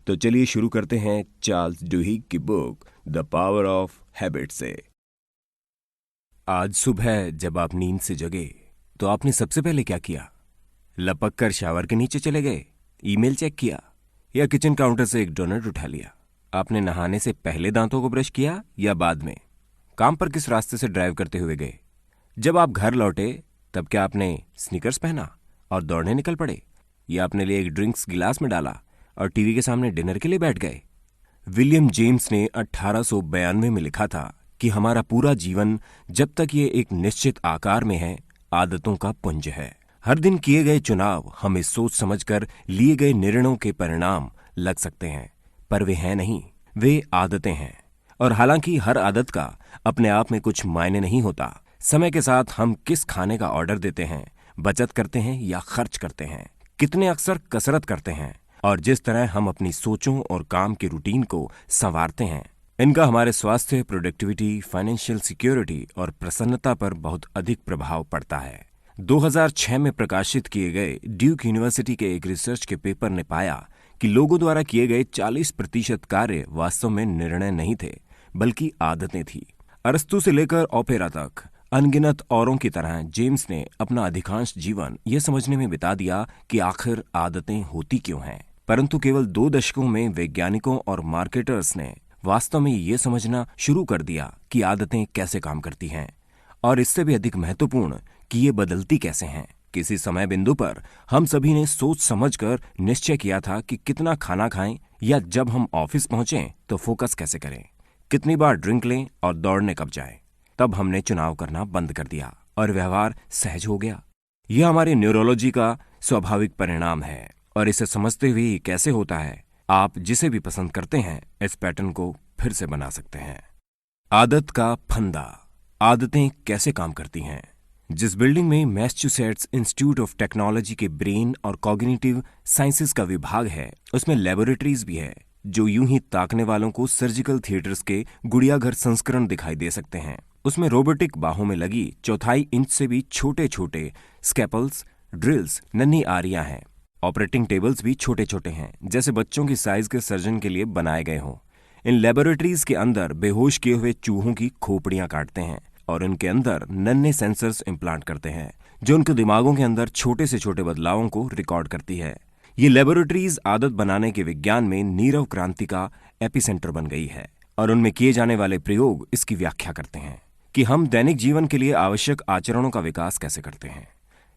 तो चलिए शुरू करते हैं चार्ल्स डुहिग की book the power of habit से। आज सुबह जब आप नींद से जगे तो आपने सबसे पहले क्या किया? लपक कर शावर के नीचे चले गए, ईमेल चेक किया, या किचन काउंटर से एक डोनट उठा लिया? आपने नहाने से पहले दांतों को ब्रश किया या बाद में? काम पर किस रास्ते से ड्राइव करते हुए गए? जब आप घर लौटे तब क्या आपने स्नीकर्स पहना और दौड़ने निकल पड़े, या अपने लिए एक ड्रिंक्स गिलास में डाला और टीवी के सामने डिनर के लिए बैठ गए? विलियम जेम्स ने 1892 में लिखा था कि हमारा पूरा जीवन जब तक ये एक निश्चित आकार में है आदतों का पुंज है। हर दिन किए गए चुनाव हमें सोच समझकर लिए गए निर्णयों के परिणाम लग सकते हैं, पर वे हैं नहीं, वे आदतें हैं। और हालांकि हर आदत का अपने आप में कुछ मायने नहीं होता, समय के साथ हम किस खाने का ऑर्डर देते हैं, बचत करते हैं या खर्च करते हैं, कितने अक्सर कसरत करते हैं, और जिस तरह हम अपनी सोचों और काम की रूटीन को संवारते हैं, इनका हमारे स्वास्थ्य, प्रोडक्टिविटी, फाइनेंशियल सिक्योरिटी और प्रसन्नता पर बहुत अधिक प्रभाव पड़ता है। 2006 में प्रकाशित किए गए ड्यूक यूनिवर्सिटी के एक रिसर्च के पेपर ने पाया कि लोगों द्वारा किए गए 40% कार्य वास्तव में निर्णय नहीं थे, बल्कि आदतें थी। अरस्तु से लेकर ओपेरा तक अनगिनत औरों की तरह जेम्स ने अपना अधिकांश जीवन यह समझने में बिता दिया कि आखिर आदतें होती क्यों हैं। परंतु केवल 2 दशकों में वैज्ञानिकों और मार्केटर्स ने वास्तव में ये समझना शुरू कर दिया कि आदतें कैसे काम करती हैं, और इससे भी अधिक महत्वपूर्ण कि ये बदलती कैसे हैं। किसी समय बिंदु पर हम सभी ने सोच समझकर निश्चय किया था कि कितना खाना खाएं, या जब हम ऑफिस पहुंचें तो फोकस कैसे करें, कितनी बार ड्रिंक लें और दौड़ने कब जाएं। तब हमने चुनाव करना बंद कर दिया और व्यवहार सहज हो गया। यह हमारी न्यूरोलॉजी का स्वाभाविक परिणाम है, और इसे समझते हुए ये कैसे होता है, आप जिसे भी पसंद करते हैं इस पैटर्न को फिर से बना सकते हैं। आदत का फंदा। आदतें कैसे काम करती हैं? जिस बिल्डिंग में मैसाचुसेट्स इंस्टीट्यूट ऑफ टेक्नोलॉजी के ब्रेन और कॉग्निटिव साइंसेज का विभाग है, उसमें लेबोरेटरीज भी है जो यूं ही ताकने वालों को सर्जिकल थिएटर्स के गुड़ियाघर संस्करण दिखाई दे सकते हैं। उसमें रोबोटिक बाहों में लगी 1/4 इंच से भी छोटे छोटे स्कैपल्स, ड्रिल्स, नन्ही आरियां हैं। ऑपरेटिंग टेबल्स भी छोटे छोटे हैं, जैसे बच्चों की साइज के सर्जन के लिए बनाए गए हों। इन लेबोरेटरीज के अंदर बेहोश किए हुए चूहों की खोपड़ियां काटते हैं और उनके अंदर नन्हे सेंसर्स इम्प्लांट करते हैं, जो उनके दिमागों के अंदर छोटे से छोटे बदलावों को रिकॉर्ड करती है। ये लेबोरेटरीज आदत बनाने के विज्ञान में नीरव क्रांति का एपिसेंटर बन गई है, और उनमें किए जाने वाले प्रयोग इसकी व्याख्या करते हैं कि हम दैनिक जीवन के लिए आवश्यक आचरणों का विकास कैसे करते हैं।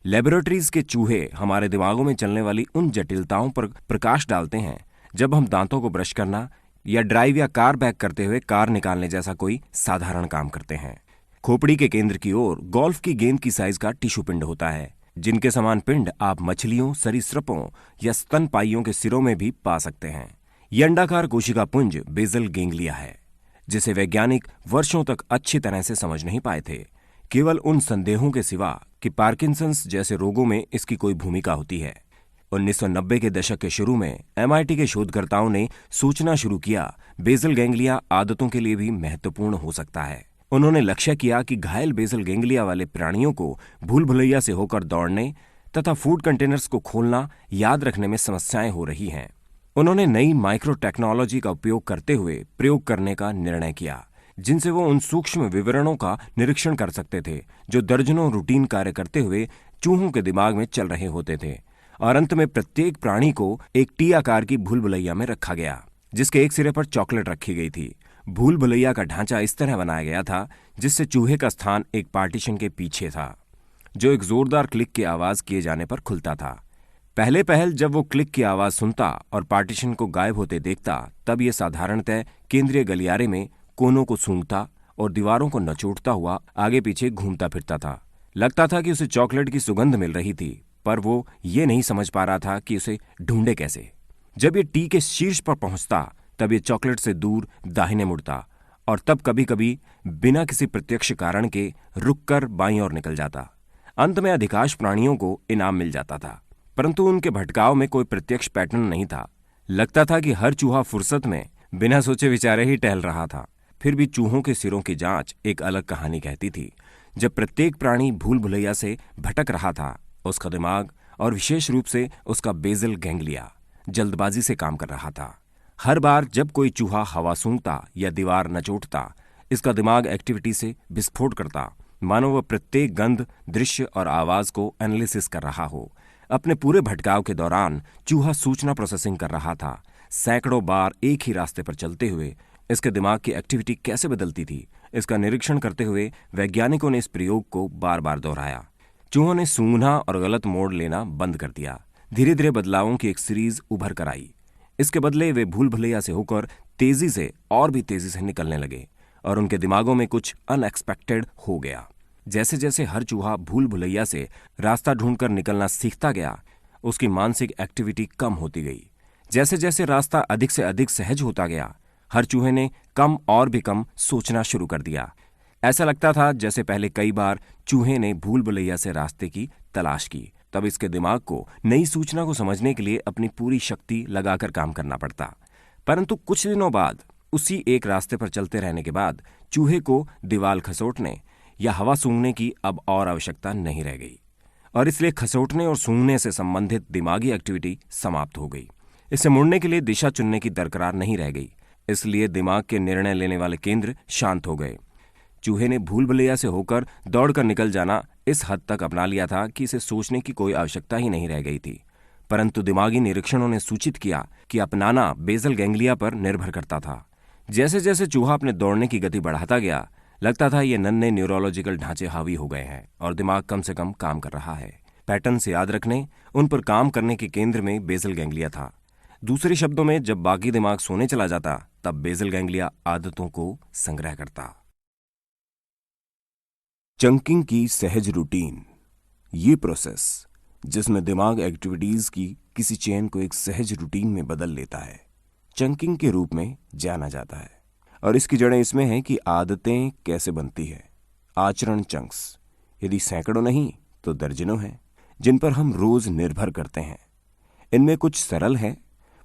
लेबोरेटरीज के चूहे हमारे दिमागों में चलने वाली उन जटिलताओं पर प्रकाश डालते हैं जब हम दांतों को ब्रश करना या ड्राइव या कार बैक करते हुए कार निकालने जैसा कोई साधारण काम करते हैं। खोपड़ी के केंद्र की ओर गोल्फ की गेंद की साइज का टिश्यू पिंड होता है, जिनके समान पिंड आप मछलियों, सरीसृपों या स्तनपायियों के सिरों में भी पा सकते हैं। यह अंडाकार कोशिका पुंज बेसल गैंग्लिया है, जिसे वैज्ञानिक वर्षों तक अच्छी तरह से समझ नहीं पाए थे, केवल उन संदेहों के सिवा कि पार्किंसंस जैसे रोगों में इसकी कोई भूमिका होती है। 1990 के दशक के शुरू में MIT के शोधकर्ताओं ने सोचना शुरू किया बेसल गैंग्लिया आदतों के लिए भी महत्वपूर्ण हो सकता है। उन्होंने लक्ष्य किया कि घायल बेसल गैंग्लिया वाले प्राणियों को भूल भुलैया से होकर दौड़ने तथा फूड कंटेनर्स को खोलना याद रखने में समस्याएं हो रही हैं। उन्होंने नई माइक्रो टेक्नोलॉजी का उपयोग करते हुए प्रयोग करने का निर्णय किया, जिनसे वो उन सूक्ष्म विवरणों का निरीक्षण कर सकते थे जो दर्जनों रूटीन कार्य करते हुए चूहों के दिमाग में चल रहे होते थे। और अंत में प्रत्येक प्राणी को एक टी आकार की भूल भुलैया में रखा गया, जिसके एक सिरे पर चॉकलेट रखी गई थी। भूल भुलैया का ढांचा इस तरह बनाया गया था जिससे चूहे का स्थान एक पार्टीशन के पीछे था, जो एक जोरदार क्लिक की आवाज किए जाने पर खुलता था। पहल जब वो क्लिक की आवाज सुनता और पार्टीशन को गायब होते देखता, तब ये साधारणतः केंद्रीय गलियारे में कोनों को सूंघता और दीवारों को नचोड़ता हुआ आगे पीछे घूमता फिरता था। लगता था कि उसे चॉकलेट की सुगंध मिल रही थी, पर वो ये नहीं समझ पा रहा था कि उसे ढूंढे कैसे। जब ये टी के शीर्ष पर पहुंचता तब ये चॉकलेट से दूर दाहिने मुड़ता, और तब कभी कभी बिना किसी प्रत्यक्ष कारण के रुककर बाईं ओर निकल जाता। अंत में अधिकांश प्राणियों को इनाम मिल जाता था, परंतु उनके भटकाव में कोई प्रत्यक्ष पैटर्न नहीं था। लगता था कि हर चूहा फुर्सत में बिना सोचे विचारे ही टहल रहा था। फिर भी चूहों के सिरों की जांच एक अलग कहानी कहती थी। जब प्रत्येक प्राणी भूल भुलैया से भटक रहा था, उसका दिमाग और विशेष रूप से उसका बेसल गैंग्लिया जल्दबाजी से काम कर रहा था। हर बार जब कोई चूहा हवा सूंघता या दीवार नचोड़ता, इसका दिमाग एक्टिविटी से विस्फोट करता, मानो वह प्रत्येक गंध, दृश्य और आवाज को एनालिसिस कर रहा हो। अपने पूरे भटकाव के दौरान चूहा सूचना प्रोसेसिंग कर रहा था। सैकड़ों बार एक ही रास्ते पर चलते हुए इसके दिमाग की एक्टिविटी कैसे बदलती थी, इसका निरीक्षण करते हुए वैज्ञानिकों ने इस प्रयोग को बार बार दोहराया। चूहों ने सूंघना और गलत मोड़ लेना बंद कर दिया। धीरे धीरे बदलावों की एक सीरीज उभर कर आई। इसके बदले वे भूल भुलैया से होकर तेजी से और भी तेजी से निकलने लगे और उनके दिमागों में कुछ अनएक्सपेक्टेड हो गया। जैसे जैसे हर चूहा भूल भुलैया से रास्ता ढूंढकर निकलना सीखता गया, उसकी मानसिक एक्टिविटी कम होती गई। जैसे जैसे रास्ता अधिक से अधिक सहज होता गया, हर चूहे ने कम और भी कम सोचना शुरू कर दिया। ऐसा लगता था जैसे पहले कई बार चूहे ने भूल भुलैया से रास्ते की तलाश की, तब इसके दिमाग को नई सूचना को समझने के लिए अपनी पूरी शक्ति लगाकर काम करना पड़ता। परंतु कुछ दिनों बाद, उसी एक रास्ते पर चलते रहने के बाद, चूहे को दीवार खसोटने या हवा सूंघने की अब और आवश्यकता नहीं रह गई और इसलिए खसोटने और सूंघने से संबंधित दिमागी एक्टिविटी समाप्त हो गई। इसे मुड़ने के लिए दिशा चुनने की दरकार नहीं रह गई, इसलिए दिमाग के निर्णय लेने वाले केंद्र शांत हो गए। चूहे ने भूल भुलैया से होकर दौड़कर निकल जाना इस हद तक अपना लिया था कि इसे सोचने की कोई आवश्यकता ही नहीं रह गई थी। परंतु दिमागी निरीक्षणों ने सूचित किया कि अपनाना बेसल गैंग्लिया पर निर्भर करता था। जैसे जैसे चूहा अपने दौड़ने की गति बढ़ाता गया, लगता था ये नन्हे न्यूरोलॉजिकल ढांचे हावी हो गए हैं और दिमाग कम से कम काम कर रहा है। पैटर्न से याद रखने, उन पर काम करने के केंद्र में बेसल गैंग्लिया था। दूसरे शब्दों में, जब बाकी दिमाग सोने चला जाता, तब बेसल गैंग्लिया आदतों को संग्रह करता। चंकिंग की सहज रूटीन, ये प्रोसेस जिसमें दिमाग एक्टिविटीज की किसी चेन को एक सहज रूटीन में बदल लेता है, चंकिंग के रूप में जाना जाता है। और इसकी जड़ें इसमें हैं कि आदतें कैसे बनती है। आचरण चंक्स, यदि सैकड़ों नहीं तो दर्जनों हैं, जिन पर हम रोज निर्भर करते हैं। इनमें कुछ सरल हैं।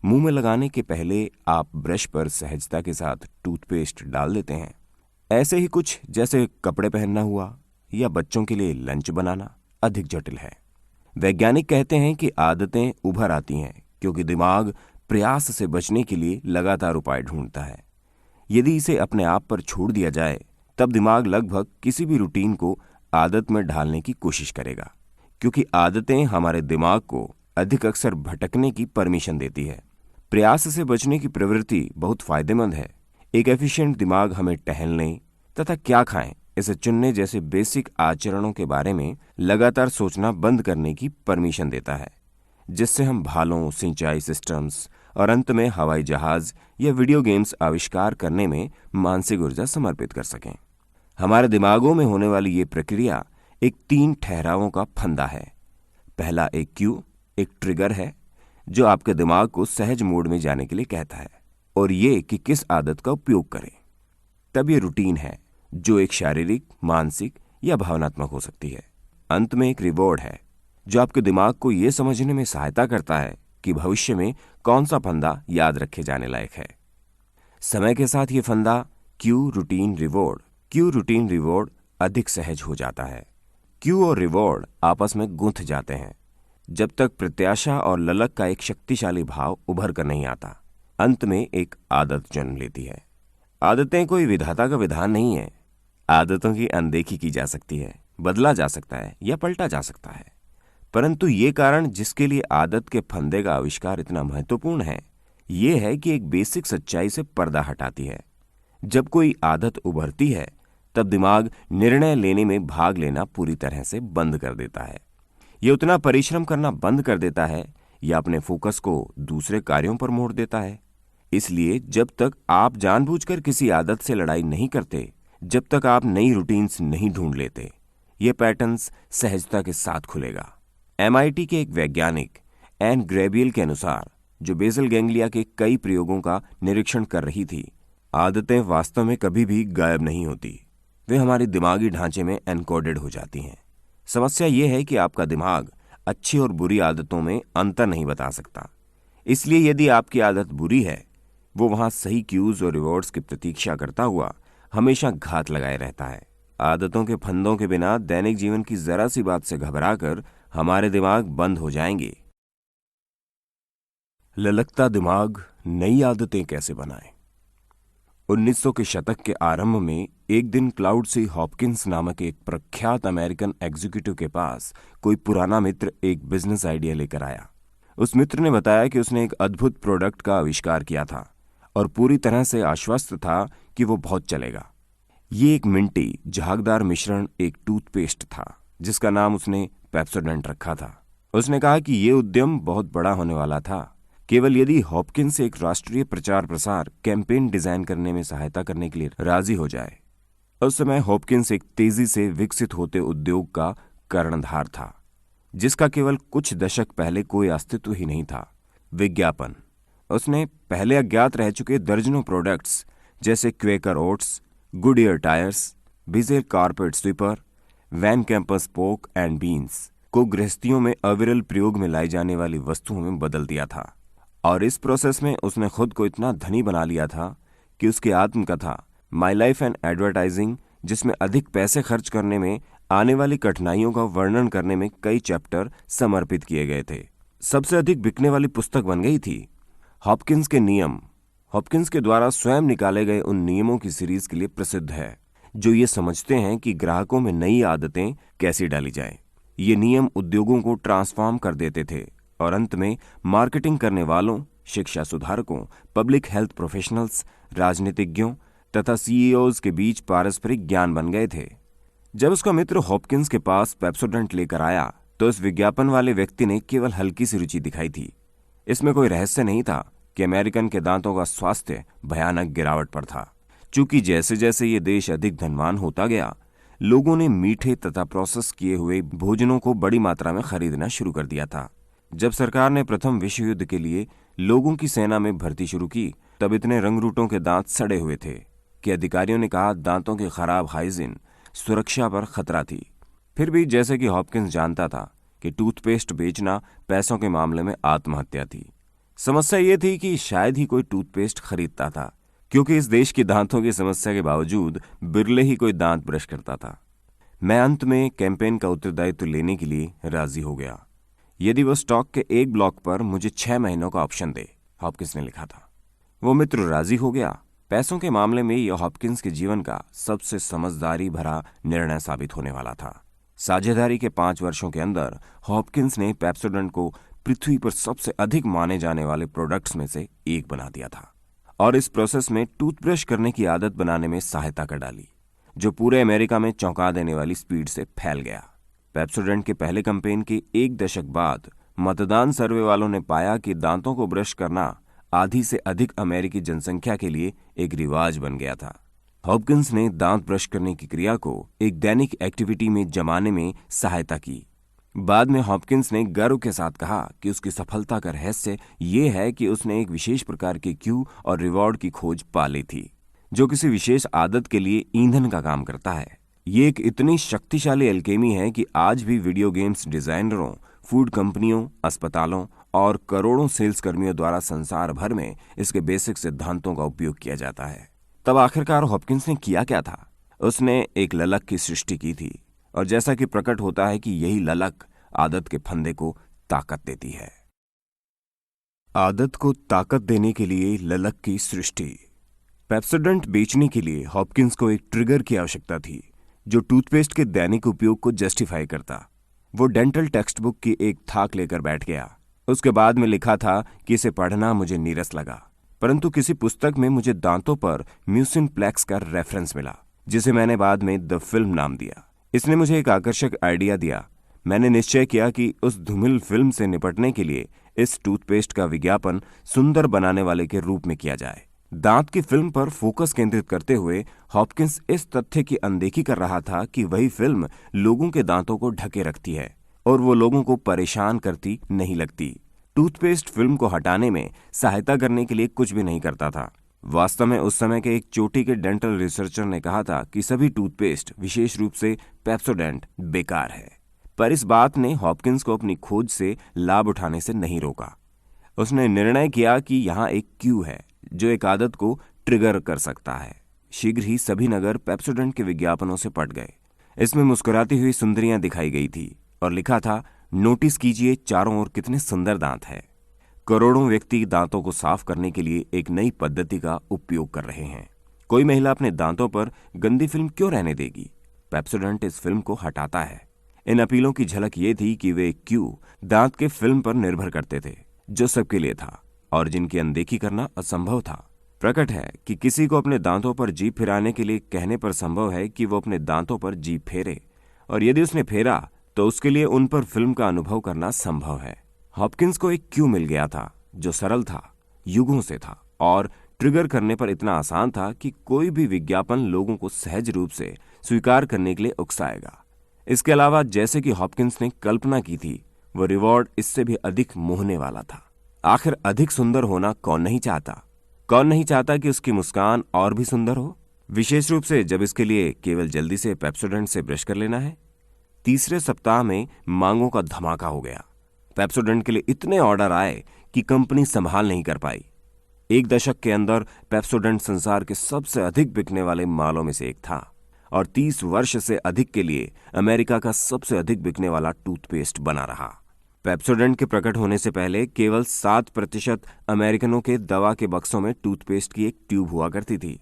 मुंह में लगाने के पहले आप ब्रश पर सहजता के साथ टूथपेस्ट डाल देते हैं। ऐसे ही कुछ जैसे कपड़े पहनना हुआ या बच्चों के लिए लंच बनाना अधिक जटिल है। वैज्ञानिक कहते हैं कि आदतें उभर आती हैं क्योंकि दिमाग प्रयास से बचने के लिए लगातार उपाय ढूंढता है। यदि इसे अपने आप पर छोड़ दिया जाए, तब दिमाग लगभग किसी भी रूटीन को आदत में ढालने की कोशिश करेगा, क्योंकि आदतें हमारे दिमाग को अधिक अक्सर भटकने की परमिशन देती है। प्रयास से बचने की प्रवृत्ति बहुत फायदेमंद है। एक एफिशिएंट दिमाग हमें टहलने तथा क्या खाएं इसे चुनने जैसे बेसिक आचरणों के बारे में लगातार सोचना बंद करने की परमिशन देता है, जिससे हम भालों, सिंचाई सिस्टम्स और अंत में हवाई जहाज या वीडियो गेम्स आविष्कार करने में मानसिक ऊर्जा समर्पित कर सकें। हमारे दिमागों में होने वाली ये प्रक्रिया एक 3 ठहरावों का फंदा है। पहला एक क्यू, एक ट्रिगर है जो आपके दिमाग को सहज मोड में जाने के लिए कहता है और ये कि किस आदत का उपयोग करें। तब ये रूटीन है जो एक शारीरिक, मानसिक या भावनात्मक हो सकती है। अंत में एक रिवॉर्ड है जो आपके दिमाग को यह समझने में सहायता करता है कि भविष्य में कौन सा फंदा याद रखे जाने लायक है। समय के साथ ये फंदा क्यू रूटीन रिवॉर्ड अधिक सहज हो जाता है। क्यू और रिवॉर्ड आपस में गुंथ जाते हैं जब तक प्रत्याशा और ललक का एक शक्तिशाली भाव उभर कर नहीं आता। अंत में एक आदत जन्म लेती है। आदतें कोई विधाता का विधान नहीं है। आदतों की अनदेखी की जा सकती है, बदला जा सकता है या पलटा जा सकता है, परंतु ये कारण जिसके लिए आदत के फंदे का आविष्कार इतना महत्वपूर्ण है, ये है कि एक बेसिक सच्चाई से पर्दा हटाती है। जब कोई आदत उभरती है, तब दिमाग निर्णय लेने में भाग लेना पूरी तरह से बंद कर देता है। ये उतना परिश्रम करना बंद कर देता है या अपने फोकस को दूसरे कार्यों पर मोड़ देता है। इसलिए जब तक आप जानबूझकर किसी आदत से लड़ाई नहीं करते, जब तक आप नई रूटीन्स नहीं ढूंढ लेते, ये पैटर्न्स सहजता के साथ खुलेगा। MIT के एक वैज्ञानिक एन ग्रेबियल के अनुसार, जो बेसल गैंग्लिया के कई प्रयोगों का निरीक्षण कर रही थी, आदतें वास्तव में कभी भी गायब नहीं होती, वे हमारे दिमागी ढांचे में एनकोडेड हो जाती हैं। समस्या यह है कि आपका दिमाग अच्छी और बुरी आदतों में अंतर नहीं बता सकता। इसलिए यदि आपकी आदत बुरी है, वो वहां सही क्यूज और रिवॉर्ड्स की प्रतीक्षा करता हुआ हमेशा घात लगाए रहता है। आदतों के फंदों के बिना दैनिक जीवन की जरा सी बात से घबराकर हमारे दिमाग बंद हो जाएंगे। ललकता दिमाग नई आदतें कैसे बनाए। 1900 के शतक के आरंभ में एक दिन क्लाउड सी हॉपकिंस नामक एक प्रख्यात अमेरिकन एग्जीक्यूटिव के पास कोई पुराना मित्र एक बिजनेस आइडिया लेकर आया। उस मित्र ने बताया कि उसने एक अद्भुत प्रोडक्ट का आविष्कार किया था और पूरी तरह से आश्वस्त था कि वो बहुत चलेगा। ये एक मिंटी झागदार मिश्रण एक टूथपेस्ट था जिसका नाम उसने पेप्सोडेंट रखा था। उसने कहा कि ये उद्यम बहुत बड़ा होने वाला था केवल यदि हॉपकिंस एक राष्ट्रीय प्रचार प्रसार कैंपेन डिजाइन करने में सहायता करने के लिए राजी हो जाए। उस समय हॉपकिंस एक तेजी से विकसित होते उद्योग का कर्णधार था जिसका केवल कुछ दशक पहले कोई अस्तित्व ही नहीं था। विज्ञापन। उसने पहले अज्ञात रह चुके दर्जनों प्रोडक्ट्स जैसे Quaker oats, Goodyear tyres, Bissell carpet sweeper, Van Camp's pork and beans को गृहस्थियों में अविरल प्रयोग में लाई जाने वाली वस्तुओं में बदल दिया था और इस प्रोसेस में उसने खुद को इतना धनी बना लिया था कि उसकी आत्मकथा माई लाइफ एंड एडवर्टाइजिंग, जिसमें अधिक पैसे खर्च करने में आने वाली कठिनाइयों का वर्णन करने में कई चैप्टर समर्पित किए गए थे, सबसे अधिक बिकने वाली पुस्तक बन गई थी। हॉपकिंस के नियम हॉपकिंस के द्वारा स्वयं निकाले गए उन नियमों की सीरीज के लिए प्रसिद्ध है जो ये समझते हैं कि ग्राहकों में नई आदतें कैसी डाली जाए। ये नियम उद्योगों को ट्रांसफॉर्म कर देते थे और अंत में मार्केटिंग करने वालों, शिक्षा सुधारकों, पब्लिक हेल्थ प्रोफेशनल्स, राजनीतिज्ञों तथा सीईओज के बीच पारस्परिक ज्ञान बन गए थे। जब उसका मित्र हॉपकिंस के पास पेप्सोडेंट लेकर आया तो उस विज्ञापन वाले व्यक्ति ने केवल हल्की सी रुचि दिखाई थी। इसमें कोई रहस्य नहीं था कि अमेरिकन के दांतों का स्वास्थ्य भयानक गिरावट पर था। चूंकि जैसे जैसे ये देश अधिक धनवान होता गया, लोगों ने मीठे तथा प्रोसेस किए हुए भोजनों को बड़ी मात्रा में खरीदना शुरू कर दिया था। जब सरकार ने प्रथम विश्व युद्ध के लिए लोगों की सेना में भर्ती शुरू की तब इतने रंगरूटों के दांत सड़े हुए थे कि अधिकारियों ने कहा दांतों की खराब हाइजीन सुरक्षा पर खतरा थी। फिर भी जैसे कि हॉपकिंस जानता था कि टूथपेस्ट बेचना पैसों के मामले में आत्महत्या थी। समस्या ये थी कि शायद ही कोई टूथपेस्ट खरीदता था क्योंकि इस देश की दांतों की समस्या के बावजूद बिरले ही कोई दांत ब्रश करता था। मैं अंत में कैंपेन का उत्तरदायित्व लेने के लिए राजी हो गया यदि वो स्टॉक के एक ब्लॉक पर मुझे 6 महीनों का ऑप्शन दे, हॉपकिंस ने लिखा था। वो मित्र राजी हो गया। पैसों के मामले में यह हॉपकिंस के जीवन का सबसे समझदारी भरा निर्णय साबित होने वाला था। साझेदारी के 5 वर्षों के अंदर हॉपकिंस ने पेप्सोडेंट को पृथ्वी पर सबसे अधिक माने जाने वाले प्रोडक्ट्स में से एक बना दिया था और इस प्रोसेस में टूथब्रश करने की आदत बनाने में सहायता कर डाली जो पूरे अमेरिका में चौंका देने वाली स्पीड से फैल गया। पेप्सोडेंट के पहले कैंपेन के 1 दशक बाद मतदान सर्वे वालों ने पाया कि दांतों को ब्रश करना आधी से अधिक अमेरिकी जनसंख्या के लिए एक रिवाज बन गया था। हॉपकिंस ने दांत ब्रश करने की क्रिया को एक दैनिक एक्टिविटी में जमाने में सहायता की। बाद में हॉपकिंस ने गर्व के साथ कहा कि उसकी सफलता का रहस्य ये है कि उसने एक विशेष प्रकार के क्यू और रिवॉर्ड की खोज पा ली थी जो किसी विशेष आदत के लिए ईंधन का काम करता है। ये एक इतनी शक्तिशाली एल्केमी है कि आज भी वीडियो गेम्स डिजाइनरों, फूड कंपनियों, अस्पतालों और करोड़ों सेल्स कर्मियों द्वारा संसार भर में इसके बेसिक सिद्धांतों का उपयोग किया जाता है। तब आखिरकार हॉपकिंस ने किया क्या था? उसने एक ललक की सृष्टि की थी और जैसा कि प्रकट होता है कि यही ललक आदत के फंदे को ताकत देती है। आदत को ताकत देने के लिए ललक की सृष्टि। पेप्सोडेंट बेचने के लिए हॉपकिंस को एक ट्रिगर की आवश्यकता थी जो टूथपेस्ट के दैनिक उपयोग को जस्टिफाई करता। वो डेंटल टेक्स्ट बुक की एक थाक लेकर बैठ गया। उसके बाद में लिखा था कि इसे पढ़ना मुझे नीरस लगा, परंतु किसी पुस्तक में मुझे दांतों पर म्यूसिनप्लेक्स का रेफरेंस मिला जिसे मैंने बाद में द फिल्म नाम दिया। इसने मुझे एक आकर्षक आइडिया दिया। मैंने निश्चय किया कि उस धूमिल फिल्म से निपटने के लिए इस टूथपेस्ट का विज्ञापन सुंदर बनाने वाले के रूप में किया जाए। दांत की फिल्म पर फोकस केंद्रित करते हुए हॉपकिंस इस तथ्य की अनदेखी कर रहा था कि वही फिल्म लोगों के दांतों को ढके रखती है और वो लोगों को परेशान करती नहीं लगती। टूथपेस्ट फिल्म को हटाने में सहायता करने के लिए कुछ भी नहीं करता था। वास्तव में उस समय के एक चोटी के डेंटल रिसर्चर ने कहा था कि सभी टूथपेस्ट, विशेष रूप से पेप्सोडेंट, बेकार है। पर इस बात ने हॉपकिंस को अपनी खोज से लाभ उठाने से नहीं रोका। उसने निर्णय किया कि यहाँ एक क्यू है जो एक आदत को ट्रिगर कर सकता है। शीघ्र ही सभी नगर पेप्सोडेंट के विज्ञापनों से पट गए। इसमें मुस्कुराती हुई सुंदरियां दिखाई गई थी और लिखा था, नोटिस कीजिए चारों ओर कितने सुंदर दांत है। करोड़ों व्यक्ति दांतों को साफ करने के लिए एक नई पद्धति का उपयोग कर रहे हैं। कोई महिला अपने दांतों पर गंदी फिल्म क्यों रहने देगी? पेप्सोडेंट इस फिल्म को हटाता है। इन अपीलों की झलक ये थी कि वे क्यों दांत के फिल्म पर निर्भर करते थे, जो सबके लिए था और जिनकी अनदेखी करना असंभव था। प्रकट है कि किसी को अपने दांतों पर जीभ फिराने के लिए कहने पर संभव है कि वो अपने दांतों पर जीभ फेरे, और यदि उसने फेरा तो उसके लिए उन पर फिल्म का अनुभव करना संभव है। हॉपकिंस को एक क्यू मिल गया था जो सरल था, युगों से था और ट्रिगर करने पर इतना आसान था कि कोई भी विज्ञापन लोगों को सहज रूप से स्वीकार करने के लिए उकसाएगा। इसके अलावा जैसे कि हॉपकिंस ने कल्पना की थी, वो रिवॉर्ड इससे भी अधिक मोहने वाला था। आखिर अधिक सुंदर होना कौन नहीं चाहता? कौन नहीं चाहता कि उसकी मुस्कान और भी सुंदर हो, विशेष रूप से जब इसके लिए केवल जल्दी से पेप्सोडेंट से ब्रश कर लेना है। तीसरे सप्ताह में मांगों का धमाका हो गया। पेप्सोडेंट के लिए इतने ऑर्डर आए कि कंपनी संभाल नहीं कर पाई। एक दशक के अंदर पेप्सोडेंट संसार के सबसे अधिक बिकने वाले मालों में से एक था और 30 वर्ष से अधिक के लिए अमेरिका का सबसे अधिक बिकने वाला टूथपेस्ट बना रहा। पेप्सोडेंट के प्रकट होने से पहले केवल 7% अमेरिकनों के दवा के बक्सों में टूथपेस्ट की एक ट्यूब हुआ करती थी।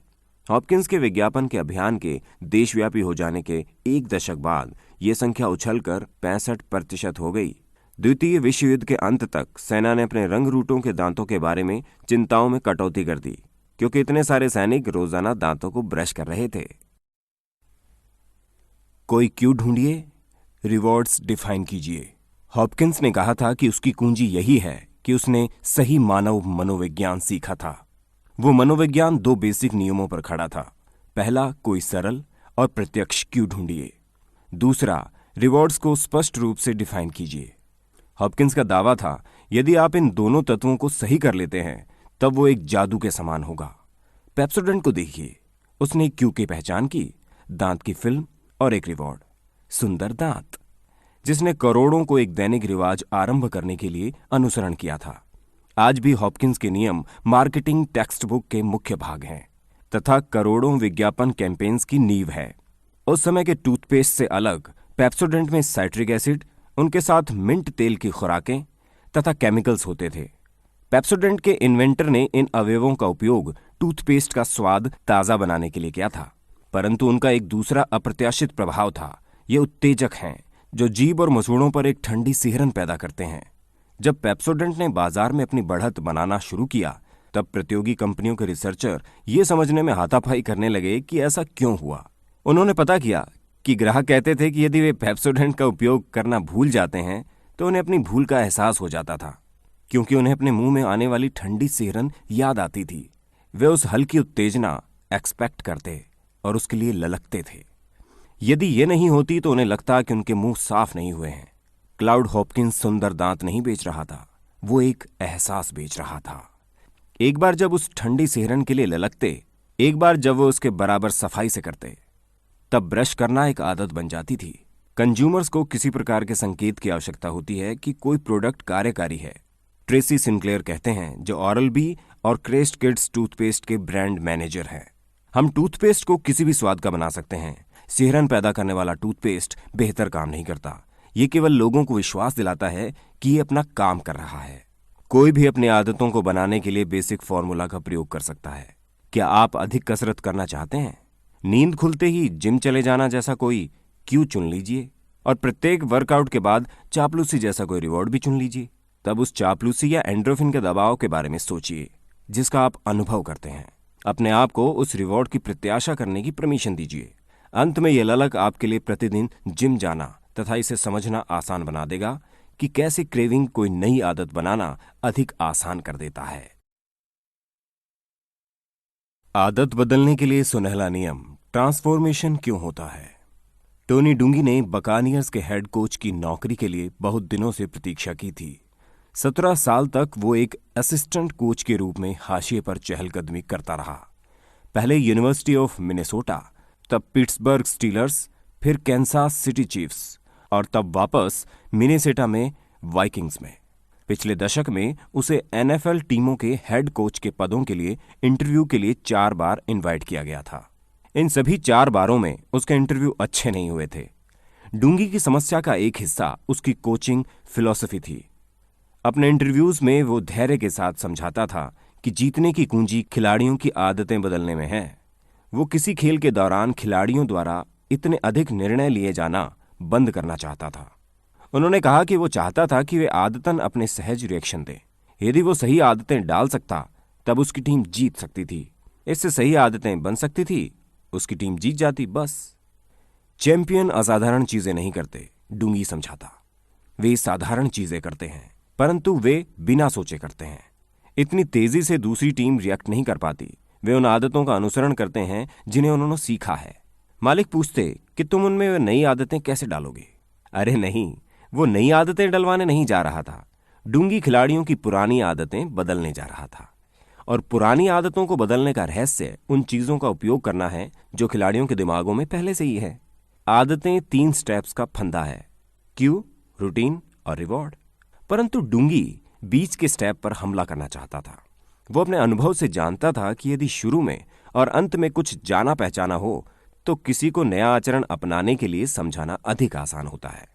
हॉपकिंस के विज्ञापन के अभियान के देशव्यापी हो जाने के एक दशक बाद यह संख्या उछलकर 65% हो गई। द्वितीय विश्व युद्ध के अंत तक सेना ने अपने रंगरूटों के दांतों के बारे में चिंताओं में कटौती कर दी, क्योंकि इतने सारे सैनिक रोजाना दांतों को ब्रश कर रहे थे। कोई क्यों ढूंढिए, रिवॉर्ड्स डिफाइन कीजिए। हॉपकिंस ने कहा था कि उसकी कुंजी यही है कि उसने सही मानव मनोविज्ञान सीखा था। वो मनोविज्ञान 2 बेसिक नियमों पर खड़ा था। पहला, कोई सरल और प्रत्यक्ष क्यू ढूंढिए। दूसरा, रिवॉर्ड्स को स्पष्ट रूप से डिफाइन कीजिए। हॉपकिंस का दावा था, यदि आप इन दोनों तत्वों को सही कर लेते हैं तब वो एक जादू के समान होगा। पेप्सोडेंट को देखिए, उसने एक क्यू की पहचान की, दांत की फिल्म और एक रिवॉर्ड, सुंदर दांत, जिसने करोड़ों को एक दैनिक रिवाज आरंभ करने के लिए अनुसरण किया था। आज भी हॉपकिंस के नियम मार्केटिंग टेक्स्ट बुक के मुख्य भाग हैं तथा करोड़ों विज्ञापन कैंपेन्स की नींव है। उस समय के टूथपेस्ट से अलग पेप्सोडेंट में साइट्रिक एसिड, उनके साथ मिंट तेल की खुराकें तथा केमिकल्स होते थे। पेप्सोडेंट के इन्वेंटर ने इन अवयवों का उपयोग टूथपेस्ट का स्वाद ताज़ा बनाने के लिए किया था, परंतु उनका एक दूसरा अप्रत्याशित प्रभाव था। ये उत्तेजक हैं जो जीभ और मसूड़ों पर एक ठंडी सिहरन पैदा करते हैं। जब पेप्सोडेंट ने बाजार में अपनी बढ़त बनाना शुरू किया, तब प्रतियोगी कंपनियों के रिसर्चर ये समझने में हाथापाई करने लगे कि ऐसा क्यों हुआ। उन्होंने पता किया कि ग्राहक कहते थे कि यदि वे पेप्सोडेंट का उपयोग करना भूल जाते हैं तो उन्हें अपनी भूल का एहसास हो जाता था, क्योंकि उन्हें अपने मुंह में आने वाली ठंडी सिहरन याद आती थी। वे उस हल्की उत्तेजना एक्सपेक्ट करते और उसके लिए ललकते थे। यदि ये नहीं होती तो उन्हें लगता कि उनके मुंह साफ नहीं हुए हैं। क्लाउड हॉपकिंस सुंदर दांत नहीं बेच रहा था, वो एक एहसास बेच रहा था। एक बार जब उस ठंडी सिहरन के लिए ललकते, एक बार जब वो उसके बराबर सफाई से करते, तब ब्रश करना एक आदत बन जाती थी। कंज्यूमर्स को किसी प्रकार के संकेत की आवश्यकता होती है कि कोई प्रोडक्ट कार्यकारी है। ट्रेसी सिंक्लेयर कहते हैं, जो ऑरल बी और क्रेस्ट किड्स टूथपेस्ट के ब्रांड मैनेजर हैं, हम टूथपेस्ट को किसी भी स्वाद का बना सकते हैं। सिहरन पैदा करने वाला टूथपेस्ट बेहतर काम नहीं करता। ये केवल लोगों को विश्वास दिलाता है कि ये अपना काम कर रहा है। कोई भी अपनी आदतों को बनाने के लिए बेसिक फॉर्मूला का प्रयोग कर सकता है। क्या आप अधिक कसरत करना चाहते हैं? नींद खुलते ही जिम चले जाना जैसा कोई क्यू चुन लीजिए और प्रत्येक वर्कआउट के बाद चापलूसी जैसा कोई रिवॉर्ड भी चुन लीजिए। तब उस चापलूसी या एंड्रोफिन के दबाव के बारे में सोचिए जिसका आप अनुभव करते हैं। अपने आप को उस रिवॉर्ड की प्रत्याशा करने की परमिशन दीजिए। अंत में यह ललक आपके लिए प्रतिदिन जिम जाना तथा इसे समझना आसान बना देगा कि कैसे क्रेविंग कोई नई आदत बनाना अधिक आसान कर देता है। आदत बदलने के लिए सुनहला नियम, ट्रांसफॉर्मेशन क्यों होता है? टोनी डुंगी ने बकानियर्स के हेड कोच की नौकरी के लिए बहुत दिनों से प्रतीक्षा की थी। 17 साल तक वो एक असिस्टेंट कोच के रूप में हाशिए पर चहलकदमी करता रहा। पहले यूनिवर्सिटी ऑफ मिनेसोटा, तब पिट्सबर्ग स्टीलर्स, फिर कैंसास सिटी चीफ्स और तब वापस मिनेसोटा में वाइकिंग्स में। पिछले दशक में उसे NFL टीमों के हेड कोच के पदों के लिए इंटरव्यू के लिए 4 बार इनवाइट किया गया था। इन सभी 4 बारों में उसके इंटरव्यू अच्छे नहीं हुए थे। डुंगी की समस्या का एक हिस्सा उसकी कोचिंग फिलॉसफी थी। अपने इंटरव्यूज में वो धैर्य के साथ समझाता था कि जीतने की कुंजी खिलाड़ियों की आदतें बदलने में है। वो किसी खेल के दौरान खिलाड़ियों द्वारा इतने अधिक निर्णय लिए जाना बंद करना चाहता था। उन्होंने कहा कि वो चाहता था कि वे आदतन अपने सहज रिएक्शन दें। यदि वो सही आदतें डाल सकता तब उसकी टीम जीत सकती थी। इससे सही आदतें बन सकती थी, उसकी टीम जीत जाती, बस। चैंपियन असाधारण चीजें नहीं करते, डूंगी समझाता। वे साधारण चीजें करते हैं, परंतु वे बिना सोचे करते हैं। इतनी तेजी से दूसरी टीम रिएक्ट नहीं कर पाती। वे उन आदतों का अनुसरण करते हैं जिन्हें उन्होंने सीखा है। मालिक पूछते कि तुम उनमें वे नई आदतें कैसे डालोगे? अरे नहीं, वो नई आदतें डलवाने नहीं जा रहा था। डूंगी खिलाड़ियों की पुरानी आदतें बदलने जा रहा था। और पुरानी आदतों को बदलने का रहस्य उन चीजों का उपयोग करना है जो खिलाड़ियों के दिमागों में पहले से ही है। आदतें 3 स्टेप्स का फंदा है, क्यू, रूटीन और रिवॉर्ड। परंतु डूंगी बीच के स्टेप पर हमला करना चाहता था। वो अपने अनुभव से जानता था कि यदि शुरू में और अंत में कुछ जाना पहचाना हो तो किसी को नया आचरण अपनाने के लिए समझाना अधिक आसान होता है।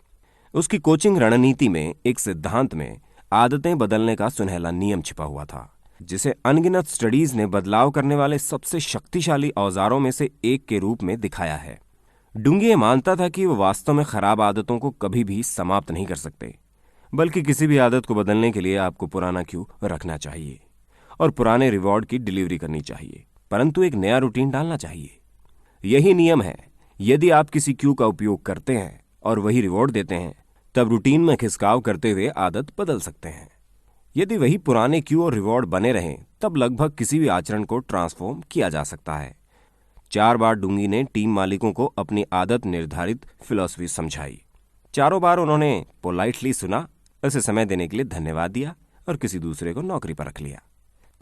उसकी कोचिंग रणनीति में एक सिद्धांत में आदतें बदलने का सुनहला नियम छिपा हुआ था, जिसे अनगिनत स्टडीज ने बदलाव करने वाले सबसे शक्तिशाली औजारों में से एक के रूप में दिखाया है। डूंगी ये मानता था कि वो वास्तव में खराब आदतों को कभी भी समाप्त नहीं कर सकते, बल्कि किसी भी आदत को बदलने के लिए आपको पुराना क्यू रखना चाहिए और पुराने रिवॉर्ड की डिलीवरी करनी चाहिए, परंतु एक नया रूटीन डालना चाहिए। यही नियम है। यदि आप किसी क्यू का उपयोग करते हैं और वही रिवॉर्ड देते हैं, तब रूटीन में खिसकाव करते हुए आदत बदल सकते हैं। यदि वही पुराने क्यू और रिवॉर्ड बने रहें, तब लगभग किसी भी आचरण को ट्रांसफॉर्म किया जा सकता है। 4 बार डूंगी ने टीम मालिकों को अपनी आदत निर्धारित फिलॉसफी समझाई। चारों बार उन्होंने पोलाइटली सुना, उसे समय देने के लिए धन्यवाद दिया और किसी दूसरे को नौकरी पर रख लिया।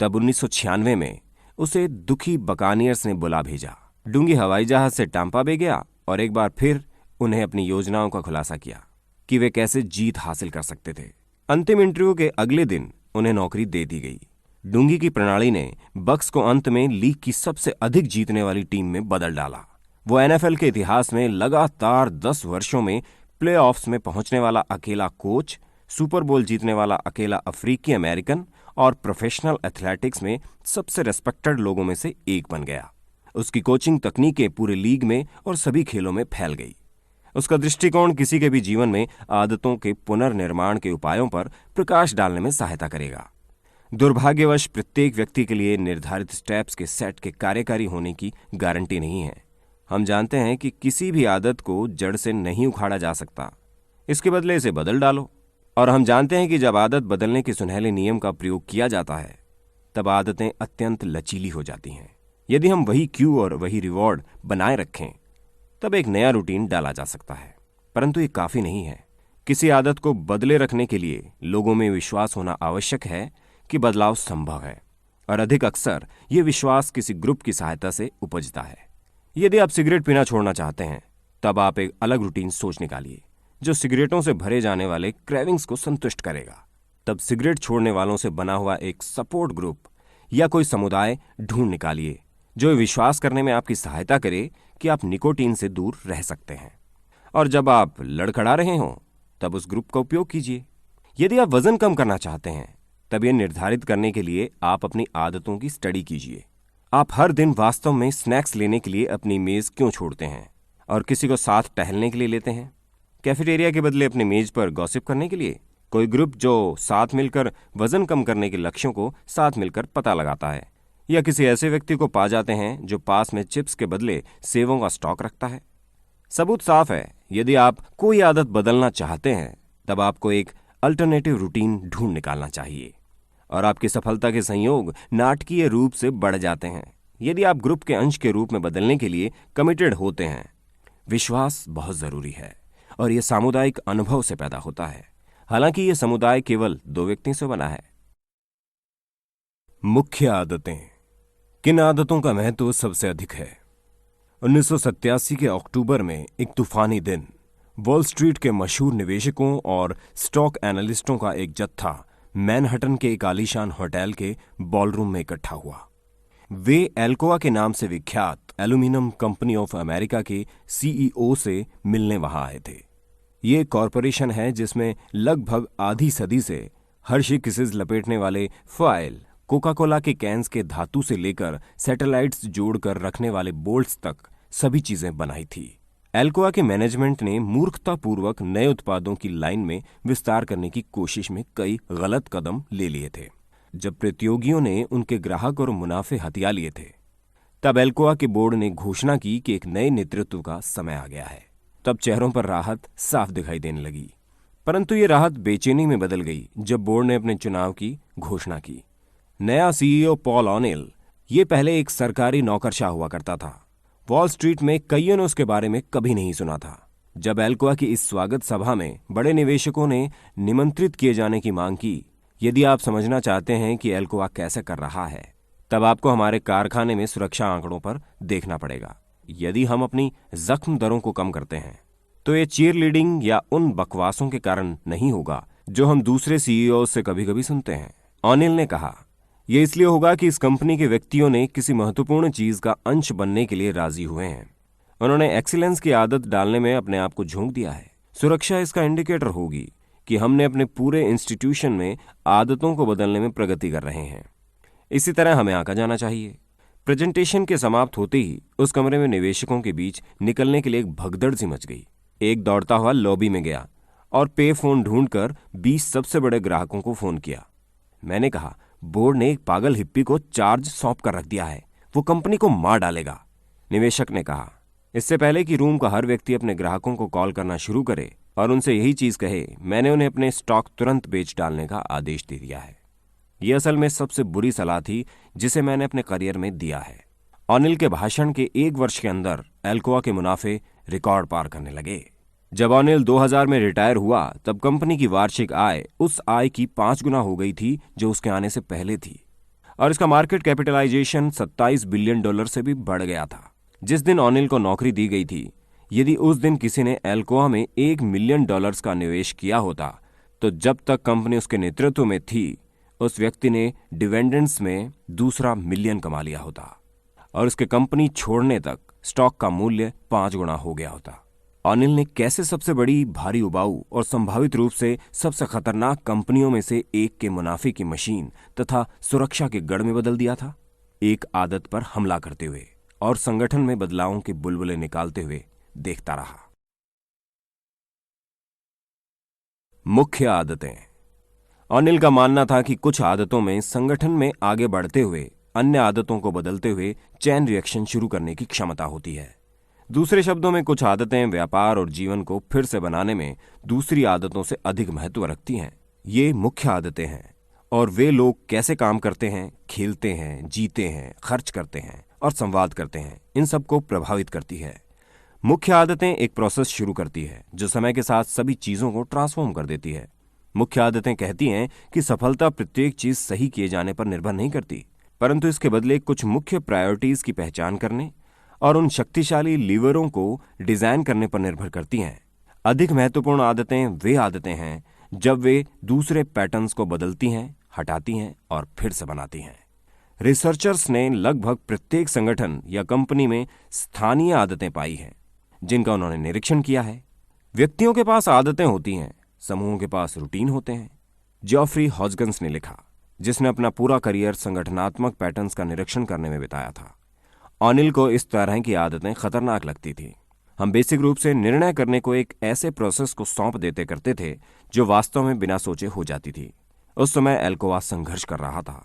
तब 1996 में उसे दुखी बकानियर्स ने बुला भेजा। डूंगी हवाई जहाज से टाम्पा बे गया और एक बार फिर उन्हें अपनी योजनाओं का खुलासा किया कि वे कैसे जीत हासिल कर सकते थे। अंतिम इंटरव्यू के अगले दिन उन्हें नौकरी दे दी गई। डूंगी की प्रणाली ने बक्स को अंत में लीग की सबसे अधिक जीतने वाली टीम में बदल डाला। वो एनएफएल के इतिहास में लगातार 10 वर्षों में प्लेऑफ्स में पहुंचने वाला अकेला कोच, सुपर बोल जीतने वाला अकेला अफ्रीकी अमेरिकन और प्रोफेशनल एथलेटिक्स में सबसे रेस्पेक्टेड लोगों में से एक बन गया। उसकी कोचिंग तकनीकें पूरे लीग में और सभी खेलों में फैल गई। उसका दृष्टिकोण किसी के भी जीवन में आदतों के पुनर्निर्माण के उपायों पर प्रकाश डालने में सहायता करेगा। दुर्भाग्यवश प्रत्येक व्यक्ति के लिए निर्धारित स्टेप्स के सेट के कार्यकारी होने की गारंटी नहीं है। हम जानते हैं कि किसी भी आदत को जड़ से नहीं उखाड़ा जा सकता, इसके बदले इसे बदल डालो। और हम जानते हैं कि जब आदत बदलने के सुनहले नियम का प्रयोग किया जाता है, तब आदतें अत्यंत लचीली हो जाती हैं। यदि हम वही क्यू और वही रिवॉर्ड बनाए रखें, तब एक नया रूटीन डाला जा सकता है, परंतु ये काफी नहीं है। किसी आदत को बदले रखने के लिए लोगों में विश्वास होना आवश्यक है कि बदलाव संभव है, और अधिक अक्सर ये विश्वास किसी ग्रुप की सहायता से उपजता है। यदि आप सिगरेट पीना छोड़ना चाहते हैं, तब आप एक अलग रूटीन सोच निकालिए जो सिगरेटों से भरे जाने वाले क्रेविंग्स को संतुष्ट करेगा। तब सिगरेट छोड़ने वालों से बना हुआ एक सपोर्ट ग्रुप या कोई समुदाय ढूंढ निकालिए जो विश्वास करने में आपकी सहायता करे कि आप निकोटीन से दूर रह सकते हैं। और जब आप लड़खड़ा रहे हों, तब उस ग्रुप का उपयोग कीजिए। यदि आप वजन कम करना चाहते हैं, तब यह निर्धारित करने के लिए आप अपनी आदतों की स्टडी कीजिए। आप हर दिन वास्तव में स्नैक्स लेने के लिए अपनी मेज क्यों छोड़ते हैं और किसी को साथ टहलने के लिए लेते हैं? कैफेटेरिया के बदले अपनी मेज पर गॉसिप करने के लिए? कोई ग्रुप जो साथ मिलकर वजन कम करने के लक्ष्यों को साथ मिलकर पता लगाता है, या किसी ऐसे व्यक्ति को पा जाते हैं जो पास में चिप्स के बदले सेवों का स्टॉक रखता है। सबूत साफ है, यदि आप कोई आदत बदलना चाहते हैं, तब आपको एक अल्टरनेटिव रूटीन ढूंढ निकालना चाहिए, और आपकी सफलता के संयोग नाटकीय रूप से बढ़ जाते हैं यदि आप ग्रुप के अंश के रूप में बदलने के लिए कमिटेड होते हैं। विश्वास बहुत जरूरी है, और यह सामुदायिक अनुभव से पैदा होता है, हालांकि यह समुदाय केवल 2 व्यक्तियों से बना है। मुख्य आदतें। किन आदतों का महत्व सबसे अधिक है? 1987 के अक्टूबर में एक तूफानी दिन, वॉल स्ट्रीट के मशहूर निवेशकों और स्टॉक एनालिस्टों का एक जत्था मैनहट्टन के एक आलीशान होटल के बॉलरूम में इकट्ठा हुआ। वे एल्कोआ के नाम से विख्यात एल्यूमिनियम कंपनी ऑफ अमेरिका के सीईओ से मिलने वहां आए थे। ये एक कॉरपोरेशन है जिसमें लगभग आधी सदी से हर्शी किसेस लपेटने वाले फॉयल, कोका कोला के कैंस के धातु से लेकर सैटेलाइट्स जोड़कर रखने वाले बोल्ट्स तक सभी चीजें बनाई थी। एल्कोआ के मैनेजमेंट ने मूर्खतापूर्वक नए उत्पादों की लाइन में विस्तार करने की कोशिश में कई गलत कदम ले लिए थे। जब प्रतियोगियों ने उनके ग्राहक और मुनाफे हथिया लिए थे, तब एल्कोआ के बोर्ड ने घोषणा की कि एक नए नेतृत्व का समय आ गया है। तब चेहरों पर राहत साफ दिखाई देने लगी, परंतु ये राहत बेचैनी में बदल गई जब बोर्ड ने अपने चुनाव की घोषणा की। नया सीईओ पॉल ऑनेल, ये पहले एक सरकारी नौकरशाह हुआ करता था। वॉल स्ट्रीट में कईयों ने उसके बारे में कभी नहीं सुना था। जब एल्कोआ की इस स्वागत सभा में बड़े निवेशकों ने निमंत्रित किए जाने की मांग की, यदि आप समझना चाहते हैं कि एल्कोआ कैसे कर रहा है, तब आपको हमारे कारखाने में सुरक्षा आंकड़ों पर देखना पड़ेगा। यदि हम अपनी जख्म दरों को कम करते हैं, तो ये चीयर लीडिंग या उन बकवासों के कारण नहीं होगा जो हम दूसरे सीईओ से कभी कभी सुनते हैं। ऑनिल ने कहा, यह इसलिए होगा कि इस कंपनी के व्यक्तियों ने किसी महत्वपूर्ण चीज का अंश बनने के लिए राजी हुए हैं। उन्होंने एक्सीलेंस की आदत डालने में अपने आप को झोंक दिया है। सुरक्षा इसका इंडिकेटर होगी कि हमने अपने पूरे इंस्टीट्यूशन में आदतों को बदलने में प्रगति कर रहे हैं। इसी तरह हमें आका जाना चाहिए। प्रेजेंटेशन के समाप्त होते ही उस कमरे में निवेशकों के बीच निकलने के लिए एक भगदड़ सी मच गई। एक दौड़ता हुआ लॉबी में गया और पे फोन ढूंढकर 20 सबसे बड़े ग्राहकों को फोन किया। मैंने कहा, बोर्ड ने एक पागल हिप्पी को चार्ज सौंप कर रख दिया है, वो कंपनी को मार डालेगा। निवेशक ने कहा, इससे पहले कि रूम का हर व्यक्ति अपने ग्राहकों को कॉल करना शुरू करे और उनसे यही चीज कहे, मैंने उन्हें अपने स्टॉक तुरंत बेच डालने का आदेश दे दिया है। यह असल में सबसे बुरी सलाह थी जिसे मैंने अपने करियर में दिया है। ऑनिल के भाषण के 1 वर्ष के अंदर एल्कोआ के मुनाफे रिकॉर्ड पार करने लगे। जब ऑनिल 2000 में रिटायर हुआ, तब कंपनी की वार्षिक आय उस आय की 5 गुना हो गई थी जो उसके आने से पहले थी, और इसका मार्केट कैपिटलाइजेशन $27 बिलियन से भी बढ़ गया था। जिस दिन ऑनिल को नौकरी दी गई थी, यदि उस दिन किसी ने एल्कोआ में $1 मिलियन का निवेश किया होता, तो जब तक कंपनी उसके नेतृत्व में थी, उस व्यक्ति ने डिविडेंड्स में दूसरा मिलियन कमा लिया होता और उसके कंपनी छोड़ने तक स्टॉक का मूल्य 5 गुना हो गया होता। ऑनिल ने कैसे सबसे बड़ी, भारी उबाऊ और संभावित रूप से सबसे खतरनाक कंपनियों में से एक के मुनाफे की मशीन तथा सुरक्षा के गढ़ में बदल दिया था? एक आदत पर हमला करते हुए और संगठन में बदलावों के बुलबुले निकालते हुए देखता रहा। मुख्य आदतें। ऑनिल का मानना था कि कुछ आदतों में संगठन में आगे बढ़ते हुए अन्य आदतों को बदलते हुए चेन रिएक्शन शुरू करने की क्षमता होती है। दूसरे शब्दों में, कुछ आदतें व्यापार और जीवन को फिर से बनाने में दूसरी आदतों से अधिक महत्व रखती हैं। ये मुख्य आदतें हैं और वे लोग कैसे काम करते हैं, खेलते हैं, जीते हैं, खर्च करते हैं और संवाद करते हैं, इन सबको प्रभावित करती है। मुख्य आदतें एक प्रोसेस शुरू करती है जो समय के साथ सभी चीजों को ट्रांसफॉर्म कर देती है। मुख्य आदतें कहती हैं कि सफलता प्रत्येक चीज सही किए जाने पर निर्भर नहीं करती, परंतु इसके बदले कुछ मुख्य प्रायोरिटीज की पहचान करने और उन शक्तिशाली लीवरों को डिजाइन करने पर निर्भर करती हैं। अधिक महत्वपूर्ण आदतें वे आदतें हैं जब वे दूसरे पैटर्न्स को बदलती हैं, हटाती हैं और फिर से बनाती हैं। रिसर्चर्स ने लगभग प्रत्येक संगठन या कंपनी में स्थानीय आदतें पाई हैं जिनका उन्होंने निरीक्षण किया है। व्यक्तियों के पास आदतें होती हैं, समूहों के पास रूटीन होते हैं। जॉफ्री हॉजगन्स ने लिखा, जिसने अपना पूरा करियर संगठनात्मक पैटर्न्स का निरीक्षण करने में बिताया था। ऑनिल को इस तरह की आदतें खतरनाक लगती थी। हम बेसिक रूप से निर्णय करने को एक ऐसे प्रोसेस को सौंप देते करते थे जो वास्तव में बिना सोचे हो जाती थी। उस समय एल्कोआ संघर्ष कर रहा था।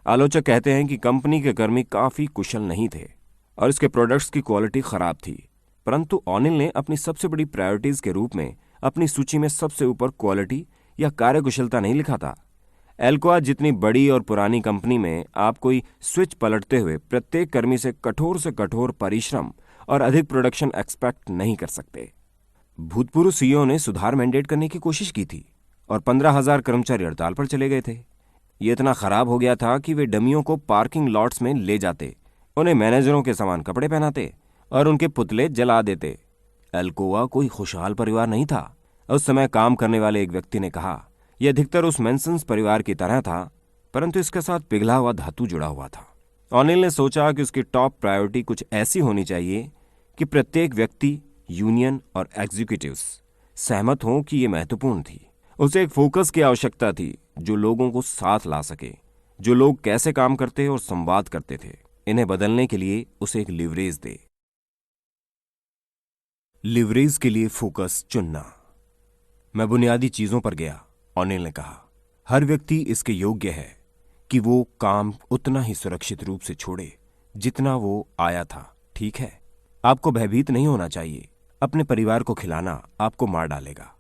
आलोचक कहते हैं कि कंपनी के कर्मी काफी कुशल नहीं थे और इसके प्रोडक्ट्स की क्वालिटी खराब थी, परंतु ऑनिल ने अपनी सबसे बड़ी प्रायोरिटीज के रूप में अपनी सूची में सबसे ऊपर क्वालिटी या कार्यकुशलता नहीं लिखा था। एल्कोआ जितनी बड़ी और पुरानी कंपनी में आप कोई स्विच पलटते हुए प्रत्येक कर्मी से कठोर परिश्रम और अधिक प्रोडक्शन एक्सपेक्ट नहीं कर सकते। भूतपूर्व सीईओ ने सुधार मैंडेट करने की कोशिश की थी और 15,000 कर्मचारी हड़ताल पर चले गए थे। ये इतना खराब हो गया था कि वे डमियों को पार्किंग लॉट्स में ले जाते, उन्हें मैनेजरों के समान कपड़े पहनाते और उनके पुतले जला देते। एल्कोआ कोई खुशहाल परिवार नहीं था। उस समय काम करने वाले एक व्यक्ति ने कहा, यह अधिकतर उस मेंसन्स परिवार की तरह था, परंतु इसके साथ पिघला हुआ धातु जुड़ा हुआ था। ऑनिल ने सोचा कि उसकी टॉप प्रायोरिटी कुछ ऐसी होनी चाहिए कि प्रत्येक व्यक्ति, यूनियन और एग्जीक्यूटिव्स सहमत हों कि यह महत्वपूर्ण थी। उसे एक फोकस की आवश्यकता थी जो लोगों को साथ ला सके, जो लोग कैसे काम करते और संवाद करते थे, इन्हें बदलने के लिए उसे एक लिवरेज दे। लिवरेज के लिए फोकस चुनना। मैं बुनियादी चीजों पर गया, ओनेल ने कहा। हर व्यक्ति इसके योग्य है कि वो काम उतना ही सुरक्षित रूप से छोड़े जितना वो आया था, ठीक है? आपको भयभीत नहीं होना चाहिए। अपने परिवार को खिलाना आपको मार डालेगा।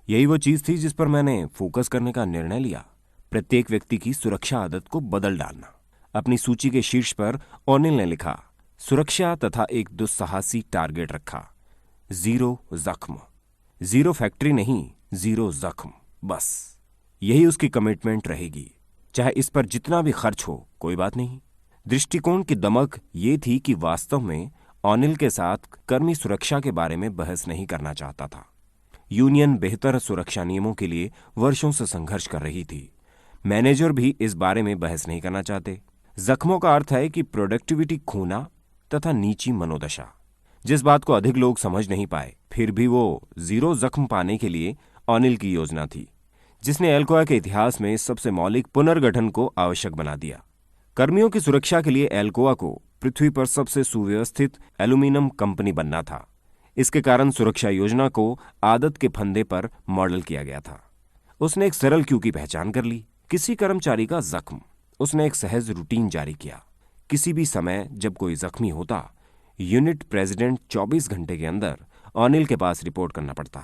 यही वो चीज थी जिस पर मैंने फोकस करने का निर्णय लिया। प्रत्येक व्यक्ति की सुरक्षा आदत को बदल डालना। अपनी सूची के शीर्ष पर ओनेल ने लिखा, सुरक्षा तथा एक दुस्साहसी टारगेट रखा, 0 जख्म। 0 फैक्ट्री नहीं, 0 जख्म, बस यही उसकी कमिटमेंट रहेगी। चाहे इस पर जितना भी खर्च हो, कोई बात नहीं। दृष्टिकोण की दमक ये थी कि वास्तव में ओनेल के साथ कर्मी सुरक्षा के बारे में बहस नहीं करना चाहता था। यूनियन बेहतर सुरक्षा नियमों के लिए वर्षों से संघर्ष कर रही थी। मैनेजर भी इस बारे में बहस नहीं करना चाहते। जख्मों का अर्थ है कि प्रोडक्टिविटी खोना तथा नीची मनोदशा। जिस बात को अधिक लोग समझ नहीं पाए, फिर भी वो 0 जख्म पाने के लिए ओनेल की योजना थी, जिसने एल्कोआ के इतिहास में सबसे मौलिक पुनर्गठन को आवश्यक बना दिया। कर्मियों की सुरक्षा के लिए एल्कोआ को पृथ्वी पर सबसे सुव्यवस्थित एल्यूमीनियम कंपनी बनना था। इसके कारण सुरक्षा योजना को आदत के फंदे पर मॉडल किया गया था। उसने एक सरल क्यू की पहचान कर ली, किसी कर्मचारी का जख्म। उसने एक सहज रूटीन जारी किया। किसी भी समय जब कोई जख्मी होता, यूनिट प्रेसिडेंट 24 घंटे के अंदर ओनेल के पास रिपोर्ट करना पड़ता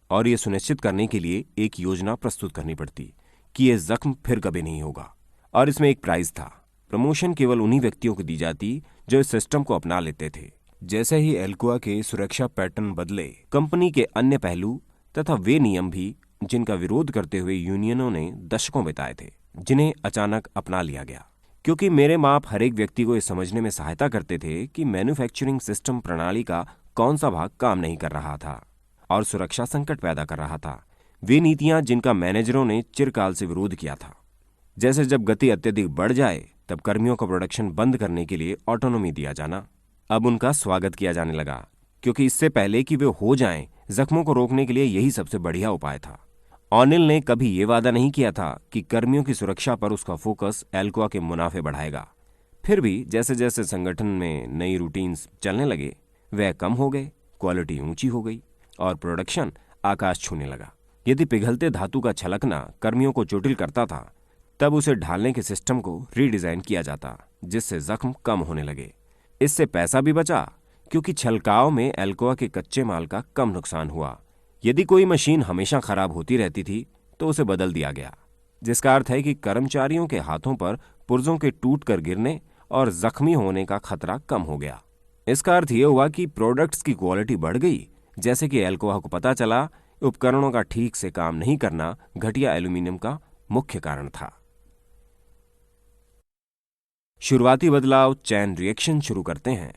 और यह सुनिश्चित करने के लिए एक योजना प्रस्तुत करनी पड़ती कि यह जख्म फिर कभी नहीं होगा। और इसमें एक प्राइज था। प्रमोशन केवल उन्हीं व्यक्तियों को दी जाती जो इस सिस्टम को अपना लेते थे। जैसे ही एल्कोआ के सुरक्षा पैटर्न बदले, कंपनी के अन्य पहलू तथा वे नियम भी जिनका विरोध करते हुए यूनियनों ने दशकों बिताए थे, जिन्हें अचानक अपना लिया गया। क्योंकि मेरे माप हर एक व्यक्ति को यह समझने में सहायता करते थे कि मैन्युफैक्चरिंग सिस्टम प्रणाली का कौन सा भाग काम नहीं कर रहा था और सुरक्षा संकट पैदा कर रहा था। वे नीतियां जिनका मैनेजरों ने चिरकाल से विरोध किया था। जैसे जब गति अत्यधिक बढ़ जाए, तब कर्मियों को प्रोडक्शन बंद करने के लिए ऑटोनॉमी दिया जाना अब उनका स्वागत किया जाने लगा, क्योंकि इससे पहले कि वे हो जाएं, जख्मों को रोकने के लिए यही सबसे बढ़िया उपाय था। ओनेल ने कभी ये वादा नहीं किया था कि कर्मियों की सुरक्षा पर उसका फोकस एल्कोआ के मुनाफे बढ़ाएगा। फिर भी जैसे जैसे संगठन में नई रूटीन्स चलने लगे, वह कम हो गए, क्वालिटी ऊंची हो गई और प्रोडक्शन आकाश छूने लगा। यदि पिघलते धातु का छलकना कर्मियों को चोटिल करता था, तब उसे ढालने के सिस्टम को रीडिजाइन किया जाता, जिससे जख्म कम होने लगे। इससे पैसा भी बचा, क्योंकि छलकाव में एल्कोआ के कच्चे माल का कम नुकसान हुआ। यदि कोई मशीन हमेशा खराब होती रहती थी, तो उसे बदल दिया गया, जिसका अर्थ है कि कर्मचारियों के हाथों पर पुर्जों के टूट कर गिरने और जख्मी होने का खतरा कम हो गया। इसका अर्थ यह हुआ कि प्रोडक्ट्स की क्वालिटी बढ़ गई। जैसे कि एल्कोआ को पता चला, उपकरणों का ठीक से काम नहीं करना घटिया एल्यूमीनियम का मुख्य कारण था। शुरुआती बदलाव चैन रिएक्शन शुरू करते हैं।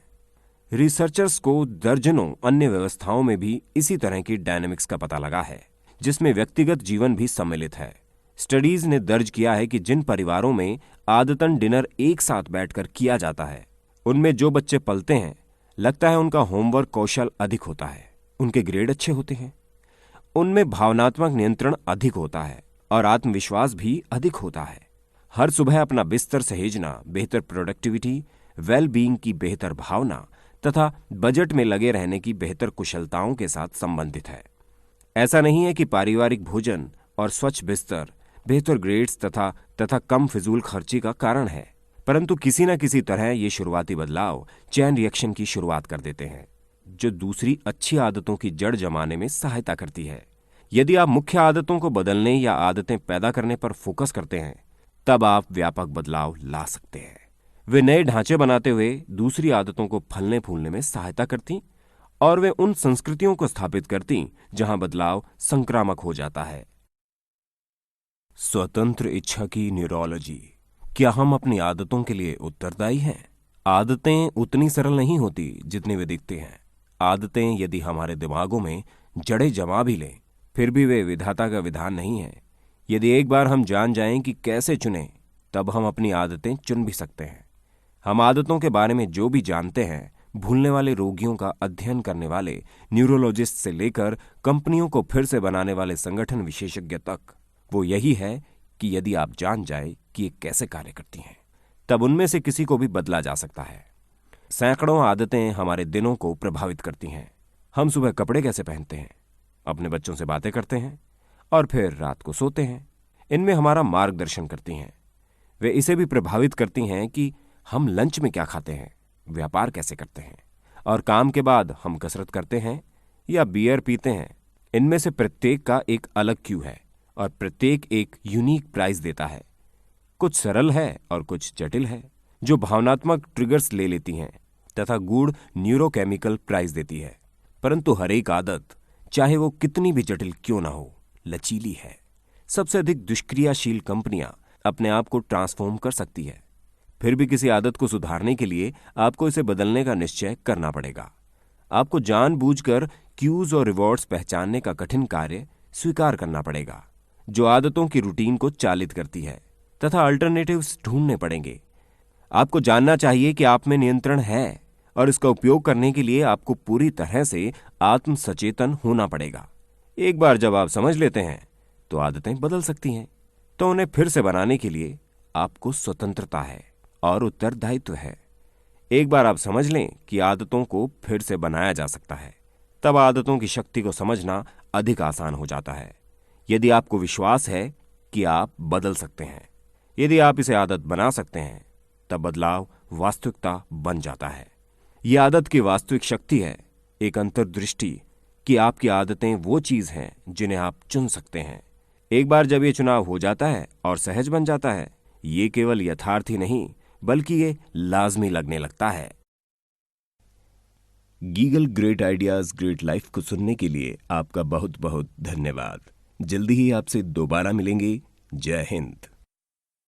रिसर्चर्स को दर्जनों अन्य व्यवस्थाओं में भी इसी तरह की डायनेमिक्स का पता लगा है, जिसमें व्यक्तिगत जीवन भी सम्मिलित है। स्टडीज ने दर्ज किया है कि जिन परिवारों में आदतन डिनर एक साथ बैठकर किया जाता है, उनमें जो बच्चे पलते हैं, लगता है उनका होमवर्क कौशल अधिक होता है, उनके ग्रेड अच्छे होते हैं, उनमें भावनात्मक नियंत्रण अधिक होता है और आत्मविश्वास भी अधिक होता है। हर सुबह अपना बिस्तर सहेजना बेहतर प्रोडक्टिविटी, वेल बीइंग की बेहतर भावना तथा बजट में लगे रहने की बेहतर कुशलताओं के साथ संबंधित है। ऐसा नहीं है कि पारिवारिक भोजन और स्वच्छ बिस्तर बेहतर ग्रेड्स तथा कम फिजूल खर्ची का कारण है, परंतु किसी न किसी तरह ये शुरुआती बदलाव चैन रिएक्शन की शुरुआत कर देते हैं, जो दूसरी अच्छी आदतों की जड़ जमाने में सहायता करती है। यदि आप मुख्य आदतों को बदलने या आदतें पैदा करने पर फोकस करते हैं, तब आप व्यापक बदलाव ला सकते हैं। वे नए ढांचे बनाते हुए दूसरी आदतों को फलने फूलने में सहायता करती और वे उन संस्कृतियों को स्थापित करती जहां बदलाव संक्रामक हो जाता है। स्वतंत्र इच्छा की न्यूरोलॉजी। क्या हम अपनी आदतों के लिए उत्तरदायी हैं? आदतें उतनी सरल नहीं होती जितनी वे दिखती हैं। आदतें यदि हमारे दिमागों में जड़ें जमा भी लें, फिर भी वे विधाता का विधान नहीं है। यदि एक बार हम जान जाएं कि कैसे चुनें, तब हम अपनी आदतें चुन भी सकते हैं। हम आदतों के बारे में जो भी जानते हैं, भूलने वाले रोगियों का अध्ययन करने वाले न्यूरोलॉजिस्ट से लेकर कंपनियों को फिर से बनाने वाले संगठन विशेषज्ञ तक, वो यही है कि यदि आप जान जाए कि ये कैसे कार्य करती हैं, तब उनमें से किसी को भी बदला जा सकता है। सैकड़ों आदतें हमारे दिनों को प्रभावित करती हैं। हम सुबह कपड़े कैसे पहनते हैं, अपने बच्चों से बातें करते हैं और फिर रात को सोते हैं, इनमें हमारा मार्गदर्शन करती हैं। वे इसे भी प्रभावित करती हैं कि हम लंच में क्या खाते हैं, व्यापार कैसे करते हैं और काम के बाद हम कसरत करते हैं या बियर पीते हैं। इनमें से प्रत्येक का एक अलग क्यू है और प्रत्येक एक यूनिक प्राइस देता है। कुछ सरल है और कुछ जटिल है, जो भावनात्मक ट्रिगर्स ले लेती हैं तथा गूढ़ न्यूरोकेमिकल प्राइस देती है। परंतु हर एक आदत, चाहे वो कितनी भी जटिल क्यों ना हो, लचीली है। सबसे अधिक दुष्क्रियाशील कंपनियां अपने आप को ट्रांसफॉर्म कर सकती है। फिर भी किसी आदत को सुधारने के लिए आपको इसे बदलने का निश्चय करना पड़ेगा। आपको जानबूझकर क्यूज और रिवॉर्ड्स पहचानने का कठिन कार्य स्वीकार करना पड़ेगा, जो आदतों की रूटीन को चालित करती है, तथा अल्टरनेटिव्स ढूंढने पड़ेंगे। आपको जानना चाहिए कि आप में नियंत्रण है और इसका उपयोग करने के लिए आपको पूरी तरह से आत्म सचेतन होना पड़ेगा। एक बार जब आप समझ लेते हैं तो आदतें बदल सकती हैं, तो उन्हें फिर से बनाने के लिए आपको स्वतंत्रता है और उत्तरदायित्व है। एक बार आप समझ लें कि आदतों को फिर से बनाया जा सकता है, तब आदतों की शक्ति को समझना अधिक आसान हो जाता है। यदि आपको विश्वास है कि आप बदल सकते हैं, यदि आप इसे आदत बना सकते हैं, तब बदलाव वास्तविकता बन जाता है। यह आदत की वास्तविक शक्ति है, एक अंतर्दृष्टि कि आपकी आदतें वो चीज हैं जिन्हें आप चुन सकते हैं। एक बार जब ये चुनाव हो जाता है और सहज बन जाता है, ये केवल यथार्थ ही नहीं बल्कि ये लाजमी लगने लगता है। गीगल ग्रेट आइडियाज ग्रेट लाइफ को सुनने के लिए आपका बहुत बहुत धन्यवाद। जल्दी ही आपसे दोबारा मिलेंगे। जय हिंद।